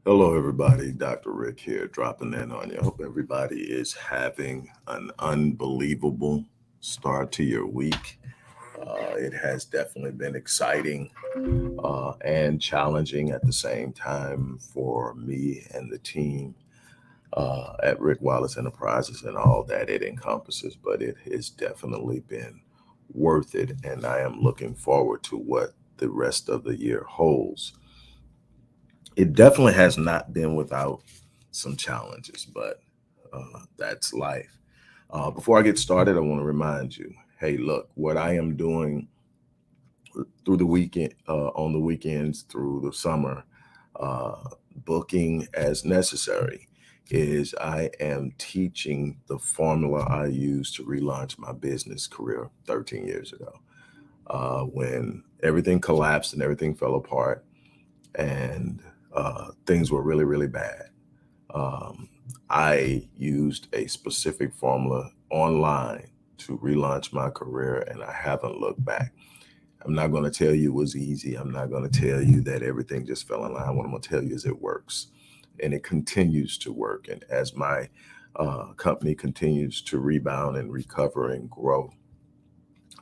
Hello, everybody. Dr. Rick here, dropping in on you. I hope everybody is having an unbelievable start to your week. It has definitely been exciting and challenging at the same time for me and the team at Rick Wallace Enterprises and all that it encompasses, but it has definitely been worth it. And I am looking forward to what the rest of the year holds. It definitely has not been without some challenges, but that's life. Before I get started, I want to remind you, hey, look, what I am doing through the weekend, on the weekends, through the summer, uh, booking as necessary, is I am teaching the formula I used to relaunch my business career 13 years ago. When everything collapsed and everything fell apart and things were really, really bad. Um, I used a specific formula online to relaunch my career, and I haven't looked back. I'm not going to tell you it was easy. I'm not going to tell you that everything just fell in line. What I'm going to tell you is it works, and it continues to work. And as my company continues to rebound and recover and grow,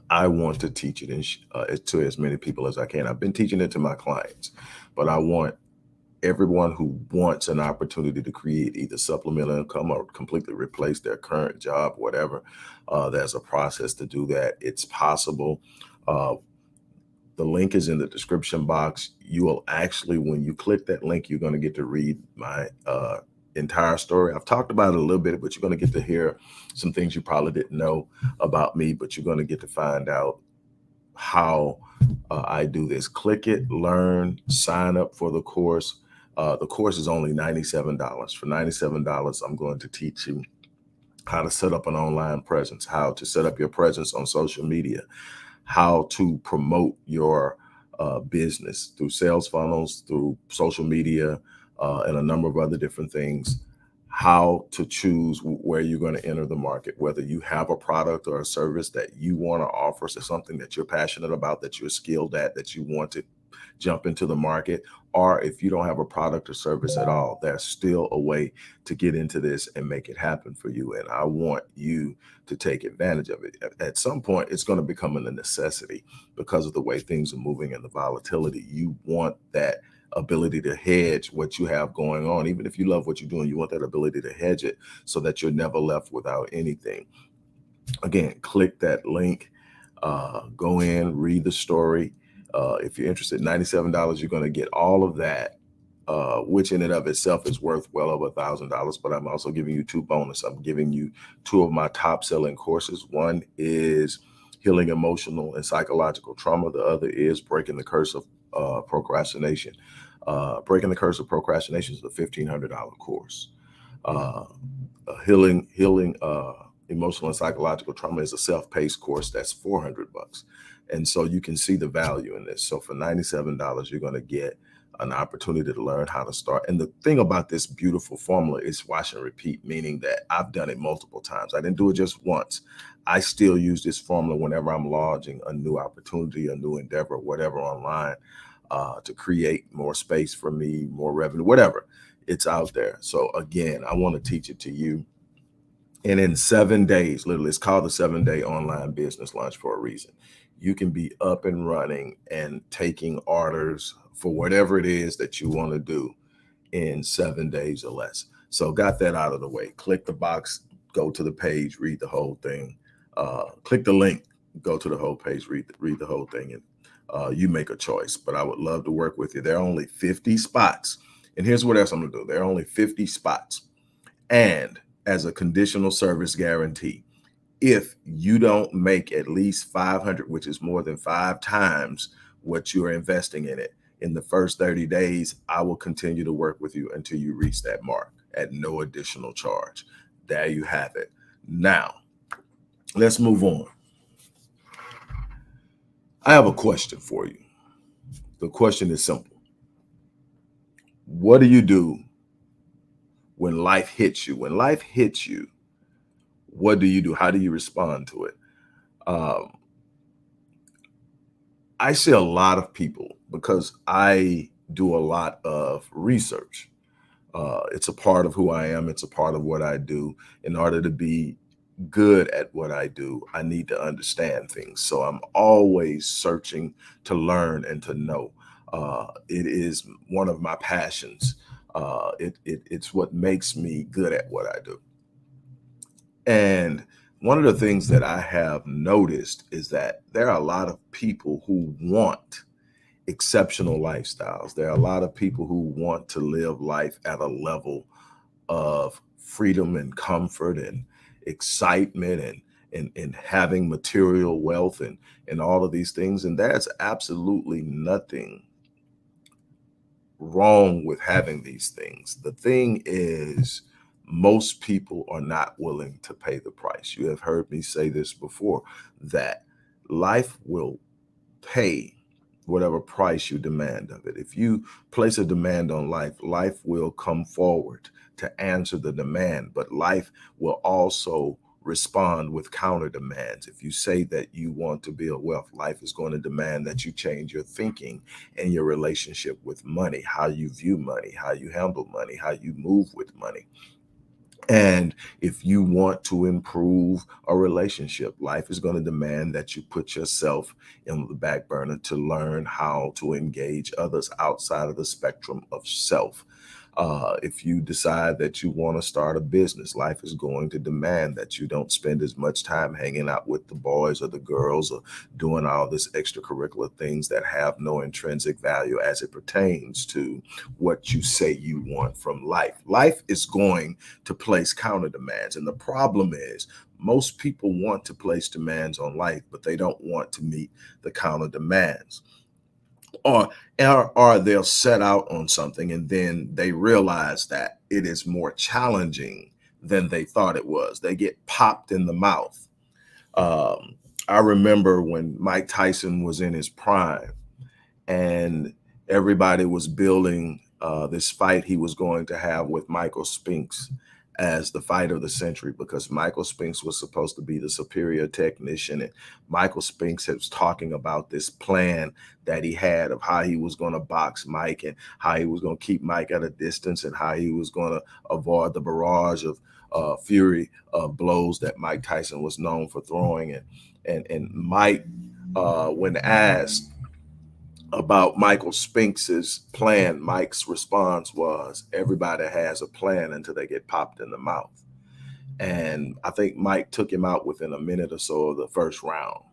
I want to teach it to as many people as I can. I've been teaching it to my clients, but I want everyone who wants an opportunity to create either supplemental income or completely replace their current job, whatever. There's a process to do that. It's possible. Uh, the link is in the description box. You will actually, when you click that link, you're going to get to read my entire story. I've talked about it a little bit, but you're going to get to hear some things you probably didn't know about me, but you're going to get to find out how I do this. Click it, learn, sign up for the course. The course is only $97. For $97, I'm going to teach you how to set up an online presence, how to set up your presence on social media, how to promote your business through sales funnels, through social media, and a number of other different things. How to choose where you're going to enter the market, whether you have a product or a service that you want to offer, so something that you're passionate about, that you're skilled at, that you want to jump into the market, or if you don't have a product or service at all, there's still a way to get into this and make it happen for you. And I want you to take advantage of it. At some point, it's going to become a necessity because of the way things are moving and the volatility. You want that ability to hedge what you have going on. Even if you love what you're doing, you want that ability to hedge it so that you're never left without anything. Again, click that link, go in, read the story. If you're interested, $97, you're going to get all of that, which in and of itself is worth well over $1,000. But I'm also giving you two bonus. I'm giving you two of my top selling courses. One is healing emotional and psychological trauma. The other is breaking the curse of procrastination. Breaking the curse of procrastination is a $1,500 course. Uh, healing emotional and psychological trauma is a self-paced course that's 400 bucks. And so you can see the value in this. So for $97, you're going to get an opportunity to learn how to start. And the thing about this beautiful formula is wash and repeat, meaning that I've done it multiple times. I didn't do it just once. I still use this formula whenever I'm launching a new opportunity, a new endeavor, whatever online, to create more space for me, more revenue, whatever. It's out there. So again, I want to teach it to you. And in 7 days, literally, it's called the 7 day online business launch for a reason. You can be up and running and taking orders for whatever it is that you want to do in 7 days or less. So, got that out of the way. Click the box, go to the page, read the whole thing. Click the link, go to the whole page, read the whole thing, and you make a choice. But I would love to work with you. There are only 50 spots. And here's what else I'm going to do, there are only 50 spots. And as a conditional service guarantee, if you don't make at least 500, which is more than 5 times what you are investing in it in the first 30 days, I will continue to work with you until you reach that mark at no additional charge. There you have it. Now, let's move on. I have a question for you. The question is simple. What do you do when life hits you? When life hits you, what do you do? How do you respond to it? Um, I see a lot of people because I do a lot of research. It's a part of who I am. It's a part of what I do. In order to be good at what I do, I need to understand things. So I'm always searching to learn and to know. It is one of my passions. It's what makes me good at what I do. And one of the things that I have noticed is that there are a lot of people who want exceptional lifestyles. There are a lot of people who want to live life at a level of freedom and comfort and excitement and having material wealth and all of these things. And there's absolutely nothing wrong with having these things. The thing is, most people are not willing to pay the price. You have heard me say this before, that life will pay whatever price you demand of it. If you place a demand on life, life will come forward to answer the demand, but life will also respond with counter demands. If you say that you want to build wealth, life is going to demand that you change your thinking and your relationship with money, how you view money, how you handle money, how you move with money. And if you want to improve a relationship, life is going to demand that you put yourself in the back burner to learn how to engage others outside of the spectrum of self. If you decide that you want to start a business, life is going to demand that you don't spend as much time hanging out with the boys or the girls or doing all this extracurricular things that have no intrinsic value as it pertains to what you say you want from life. Life is going to place counter demands. And the problem is, most people want to place demands on life, but they don't want to meet the counter demands. Or, or they'll set out on something and then they realize that it is more challenging than they thought it was. They get popped in the mouth. Um, I remember when Mike Tyson was in his prime and everybody was building this fight he was going to have with Michael Spinks as the fight of the century, because Michael Spinks was supposed to be the superior technician. And Michael Spinks was talking about this plan that he had of how he was going to box Mike and how he was going to keep Mike at a distance and how he was going to avoid the barrage of fury blows that Mike Tyson was known for throwing. And Mike, when asked about Michael Spinks's plan, Mike's response was, everybody has a plan until they get popped in the mouth. And I think Mike took him out within a minute or so of the first round.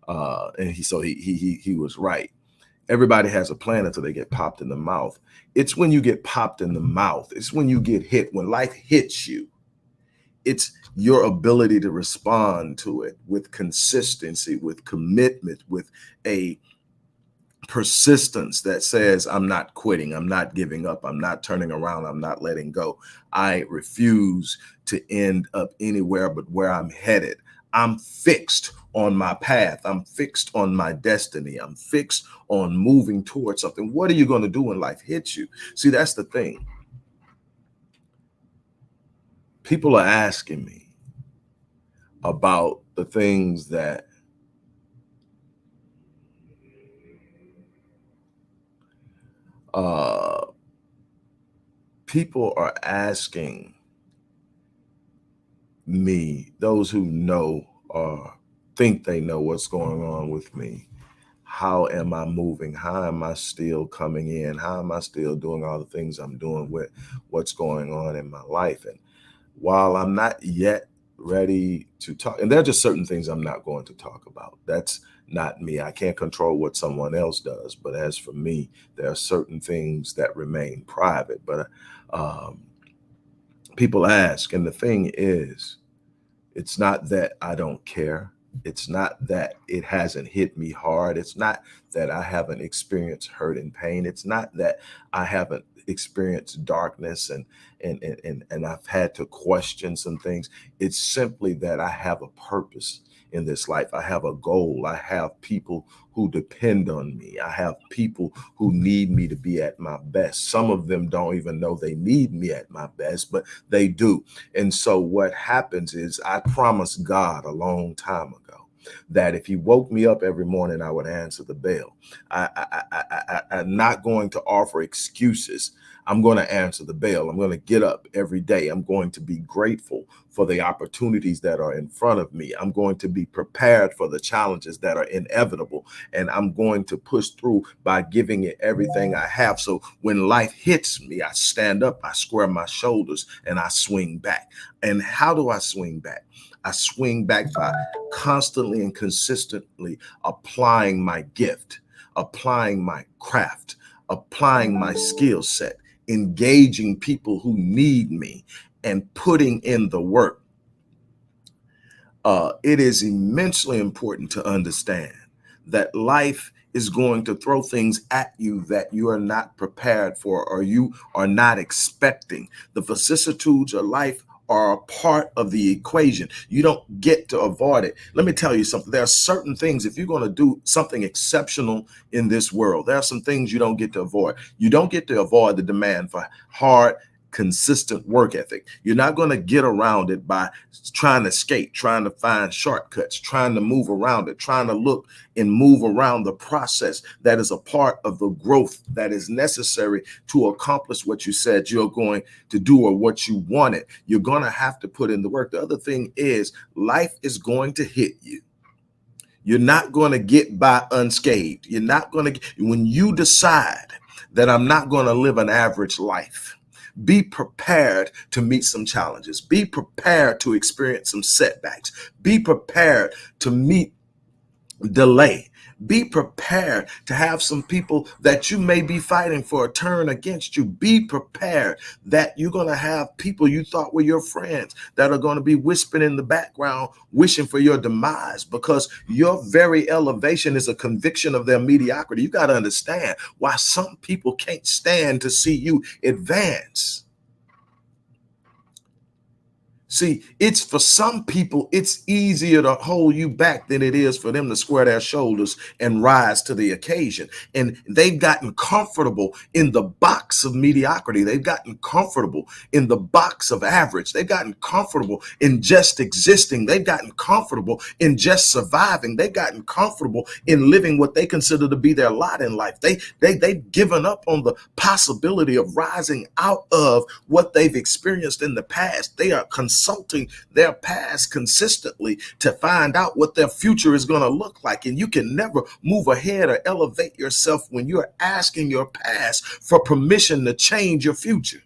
And he was right. Everybody has a plan until they get popped in the mouth. It's when you get popped in the mouth, it's when you get hit, when life hits you, it's your ability to respond to it with consistency, with commitment, with a persistence that says, I'm not quitting, I'm not giving up, I'm not turning around, I'm not letting go. I refuse to end up anywhere but where I'm headed. I'm fixed on my path. I'm fixed on my destiny. I'm fixed on moving towards something. What are you going to do when life hits you? See, that's the thing. People are asking me about the things that people are asking me, those who know or think they know what's going on with me. How am I moving? How am I still coming in? How am I still doing all the things I'm doing with what's going on in my life? And while I'm not yet ready to talk, and there are just certain things I'm not going to talk about. That's not me. I can't control what someone else does. But as for me, there are certain things that remain private. But um, people ask, and the thing is, it's not that I don't care. It's not that it hasn't hit me hard. It's not that I haven't experienced hurt and pain. It's not that I haven't experienced darkness and I've had to question some things. It's simply that I have a purpose in this life. I have a goal. I have people who depend on me. I have people who need me to be at my best. Some of them don't even know they need me at my best, but they do. And so what happens is, I promised God a long time ago that if he woke me up every morning, I would answer the bell. I'm not going to offer excuses. I'm going to answer the bell. I'm going to get up every day. I'm going to be grateful for the opportunities that are in front of me. I'm going to be prepared for the challenges that are inevitable. And I'm going to push through by giving it everything I have. So when life hits me, I stand up, I square my shoulders, and I swing back. And how do I swing back? I swing back by constantly and consistently applying my gift, applying my craft, applying my skill set, engaging people who need me, and putting in the work. It is immensely important to understand that life is going to throw things at you that you are not prepared for or you are not expecting. The vicissitudes of life are a part of the equation. You don't get to avoid it. Let me tell you something. There are certain things, if you're going to do something exceptional in this world, there are some things you don't get to avoid. You don't get to avoid the demand for hard, consistent work ethic. You're not going to get around it by trying to skate, trying to find shortcuts, trying to move around it, trying to look and move around the process that is a part of the growth that is necessary to accomplish what you said you're going to do or what you wanted. You're going to have to put in the work. The other thing is life is going to hit you. You're not going to get by unscathed. You're not going to, when you decide that I'm not going to live an average life, be prepared to meet some challenges. Be prepared to experience some setbacks. Be prepared to meet delay. Be prepared to have some people that you may be fighting for a turn against you. Be prepared that you're going to have people you thought were your friends that are going to be whispering in the background, wishing for your demise, because your very elevation is a conviction of their mediocrity. You got to understand why some people can't stand to see you advance. See, it's for some people, it's easier to hold you back than it is for them to square their shoulders and rise to the occasion. And they've gotten comfortable in the box of mediocrity. They've gotten comfortable in the box of average. They've gotten comfortable in just existing. They've gotten comfortable in just surviving. They've gotten comfortable in living what they consider to be their lot in life. They've given up on the possibility of rising out of what they've experienced in the past. They are consulting their past consistently to find out what their future is going to look like. And you can never move ahead or elevate yourself when you're asking your past for permission to change your future.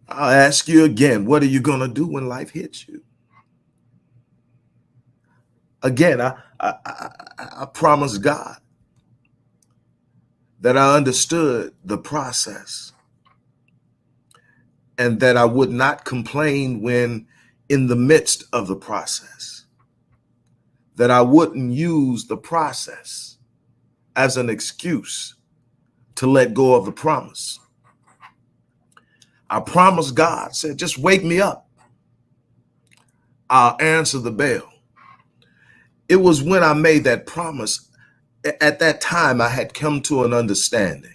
I'll ask you again, what are you going to do when life hits you? Again, I promised God that I understood the process and that I would not complain when in the midst of the process, that I wouldn't use the process as an excuse to let go of the promise. I promised God, said, just wake me up. I'll answer the bell. It was when I made that promise, at that time, I had come to an understanding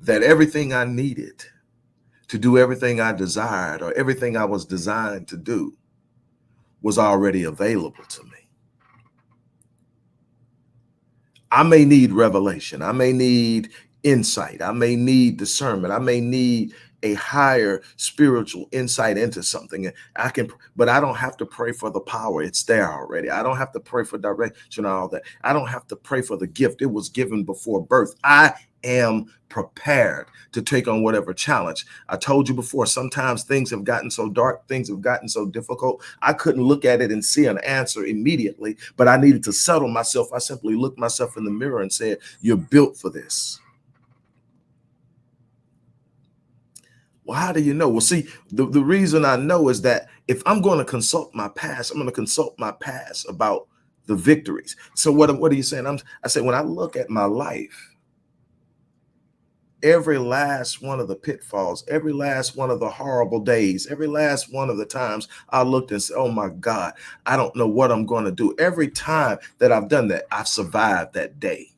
that everything I needed to do everything I desired or everything I was designed to do was already available to me. I may need revelation. I may need insight. I may need discernment. I may need a higher spiritual insight into something. But I don't have to pray for the power. It's there already. I don't have to pray for direction and all that. I don't have to pray for the gift. It was given before birth. I am prepared to take on whatever challenge. I told you before, sometimes things have gotten so dark, things have gotten so difficult. I couldn't look at it and see an answer immediately, but I needed to settle myself. I simply looked myself in the mirror and said, you're built for this. Well, how do you know? Well, see, the reason I know is that if I'm going to consult my past, I'm going to consult my past about the victories. So what are you saying? I said, when I look at my life, every last one of the pitfalls, every last one of the horrible days, every last one of the times I looked and said, oh my God, I don't know what I'm going to do. Every time that I've done that, I've survived that day.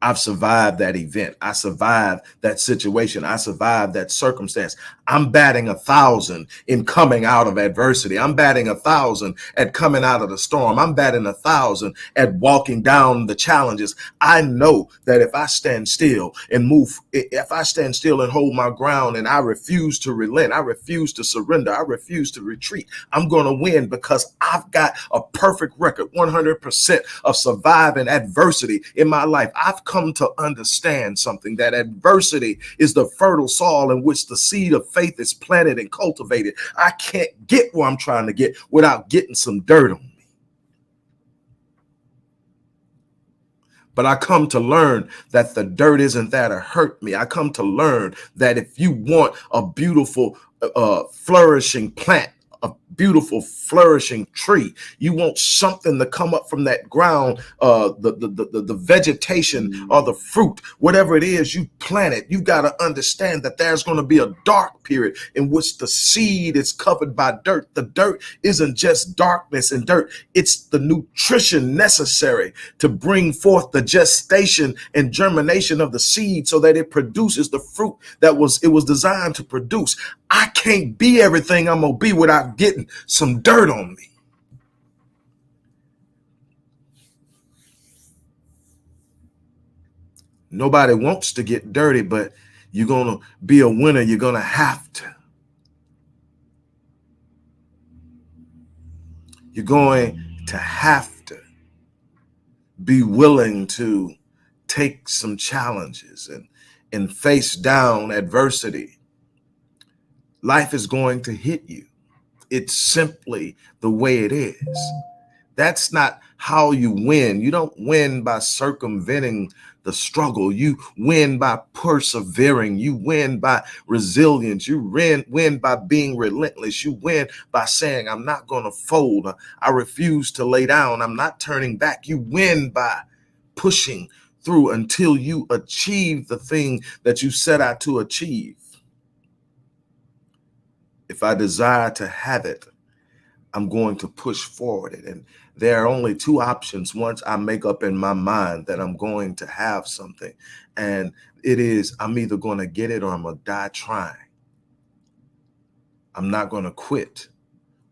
I've survived that event. I survived that situation. I survived that circumstance. I'm batting 1,000 in coming out of adversity. I'm batting 1,000 at coming out of the storm. I'm batting 1,000 at walking down the challenges. I know that if I stand still and move, if I stand still and hold my ground and I refuse to relent, I refuse to surrender, I refuse to retreat, I'm going to win because I've got a perfect record, 100% of surviving adversity in my life. I've come to understand something, that adversity is the fertile soil in which the seed of faith is planted and cultivated. I can't get where I'm trying to get without getting some dirt on me. But I come to learn that the dirt isn't there to hurt me. I come to learn that if you want a beautiful, flourishing plant, a beautiful, flourishing tree, you want something to come up from that ground, the vegetation or the fruit, whatever it is you planted. You've got to understand that there's going to be a dark period in which the seed is covered by dirt. The dirt isn't just darkness and dirt. It's the nutrition necessary to bring forth the gestation and germination of the seed so that it produces the fruit that it was designed to produce. I can't be everything I'm going to be without getting some dirt on me. Nobody wants to get dirty, but you're going to be a winner. You're going to have to. You're going to have to be willing to take some challenges and face down adversity. Life is going to hit you. It's simply the way it is. That's not how you win. You don't win by circumventing the struggle. You win by persevering. You win by resilience. You win by being relentless. You win by saying, I'm not going to fold. I refuse to lay down. I'm not turning back. You win by pushing through until you achieve the thing that you set out to achieve. If I desire to have it, I'm going to push forward it. And there are only two options once I make up in my mind that I'm going to have something. And it is, I'm either going to get it or I'm going to die trying. I'm not going to quit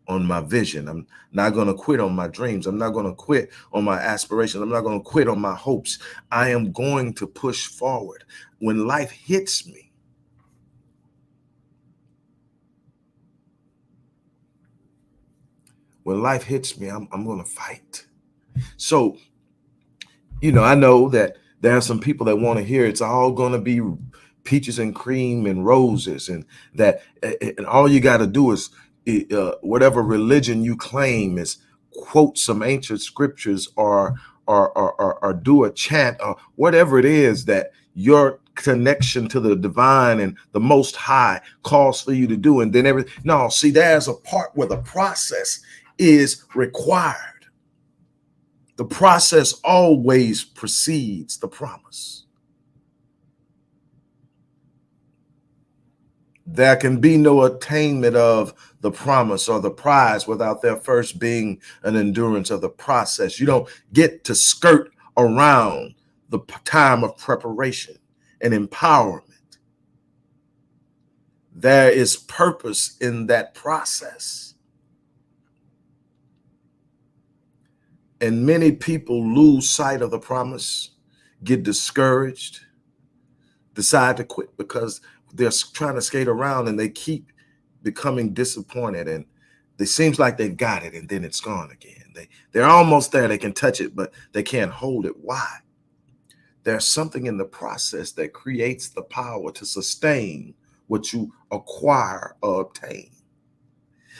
on my vision. I'm not going to quit on my dreams. I'm not going to quit on my aspirations. I'm not going to quit on my hopes. I am going to push forward. When life hits me, I'm going to fight. So, I know that there are some people that want to hear it's all going to be peaches and cream and roses, and all you got to do is whatever religion you claim is quote some ancient scriptures or do a chant or whatever it is that your connection to the divine and the most high calls for you to do. And then there's a part where the process is required. The process always precedes the promise. There can be no attainment of the promise or the prize without there first being an endurance of the process. You don't get to skirt around the time of preparation and empowerment. There is purpose in that process. And many people lose sight of the promise, get discouraged, decide to quit because they're trying to skate around and they keep becoming disappointed, and it seems like they've got it and then it's gone again. They're almost there. They can touch it, but they can't hold it. Why? There's something in the process that creates the power to sustain what you acquire or obtain.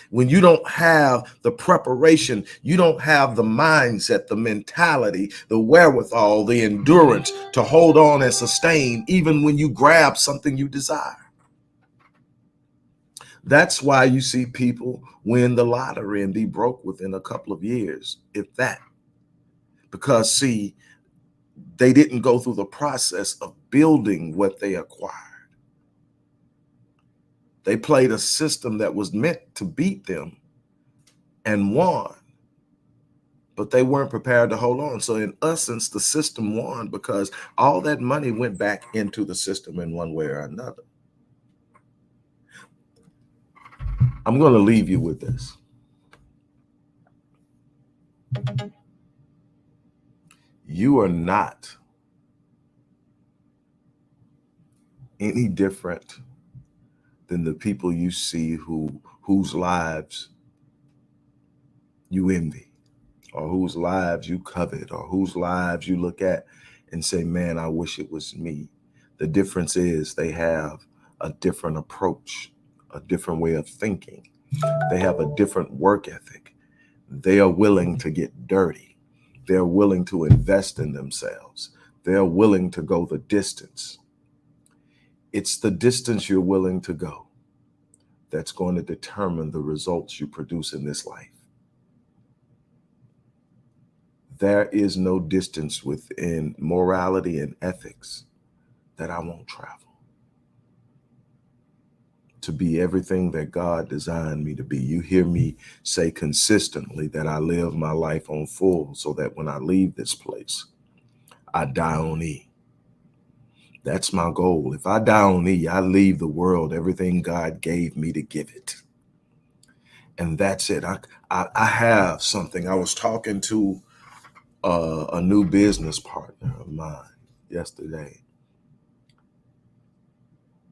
When you don't have the preparation, you don't have the mindset, the mentality, the wherewithal, the endurance to hold on and sustain, even when you grab something you desire. That's why you see people win the lottery and be broke within a couple of years, if that. Because, see, they didn't go through the process of building what they acquired. They played a system that was meant to beat them and won, but they weren't prepared to hold on. So in essence, the system won because all that money went back into the system in one way or another. I'm going to leave you with this. You are not any different than the people you see whose lives you envy, or whose lives you covet, or whose lives you look at and say, man, I wish it was me. The difference is they have a different approach, a different way of thinking. They have a different work ethic. They are willing to get dirty. They're willing to invest in themselves. They're willing to go the distance. It's the distance you're willing to go that's going to determine the results you produce in this life. There is no distance within morality and ethics that I won't travel to be everything that God designed me to be. You hear me say consistently that I live my life on full so that when I leave this place, I die on E. That's my goal. If I die on E, I leave the world everything God gave me to give it. And that's it. I have something. I was talking to a new business partner of mine yesterday,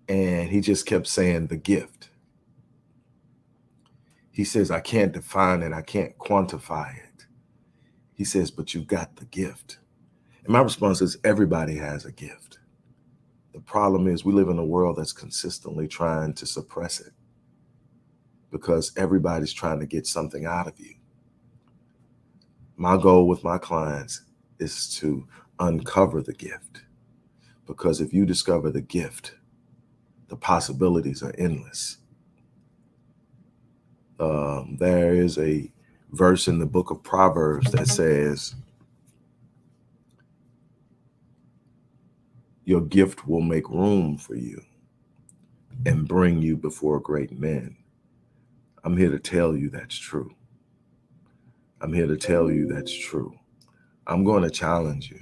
and he just kept saying the gift. He says, I can't define it. I can't quantify it. He says, but you got the gift. And my response is, everybody has a gift. The problem is we live in a world that's consistently trying to suppress it because everybody's trying to get something out of you. My goal with my clients is to uncover the gift, because if you discover the gift, the possibilities are endless. There is a verse in the book of Proverbs that says, your gift will make room for you and bring you before great men. I'm here to tell you that's true. I'm here to tell you that's true. I'm going to challenge you.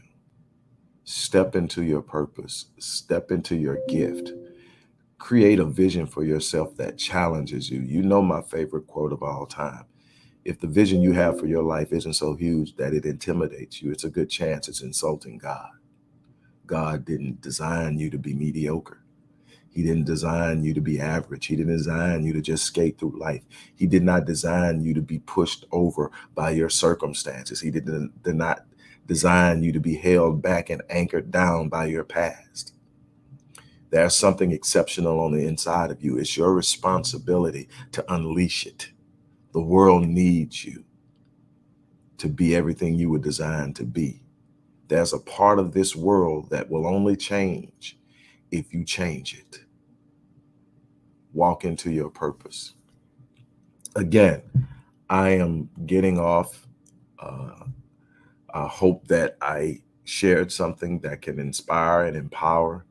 Step into your purpose. Step into your gift. Create a vision for yourself that challenges you. You know my favorite quote of all time. If the vision you have for your life isn't so huge that it intimidates you, it's a good chance it's insulting God. God didn't design you to be mediocre. He didn't design you to be average. He didn't design you to just skate through life. He did not design you to be pushed over by your circumstances. He did not design you to be held back and anchored down by your past. There's something exceptional on the inside of you. It's your responsibility to unleash it. The world needs you to be everything you were designed to be. There's a part of this world that will only change if you change it. Walk into your purpose. Again, I am getting off. I hope that I shared something that can inspire and empower.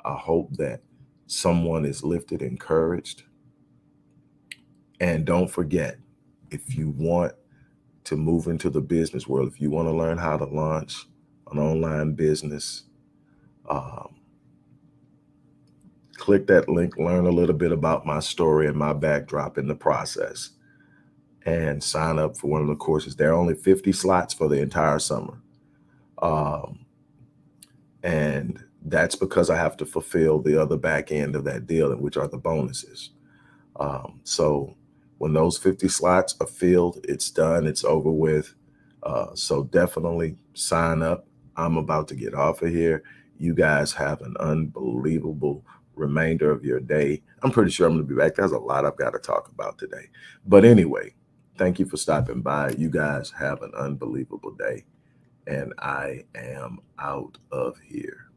I hope that someone is lifted, encouraged. And don't forget, if you want to move into the business world, if you want to learn how to launch an online business, click that link, learn a little bit about my story and my backdrop in the process, and sign up for one of the courses. There are only 50 slots for the entire summer. And that's because I have to fulfill the other back end of that deal, which are the bonuses. So when those 50 slots are filled, it's done, it's over with. So definitely sign up. I'm about to get off of here. You guys have an unbelievable remainder of your day. I'm pretty sure I'm going to be back. There's a lot I've got to talk about today. But anyway, thank you for stopping by. You guys have an unbelievable day. And I am out of here.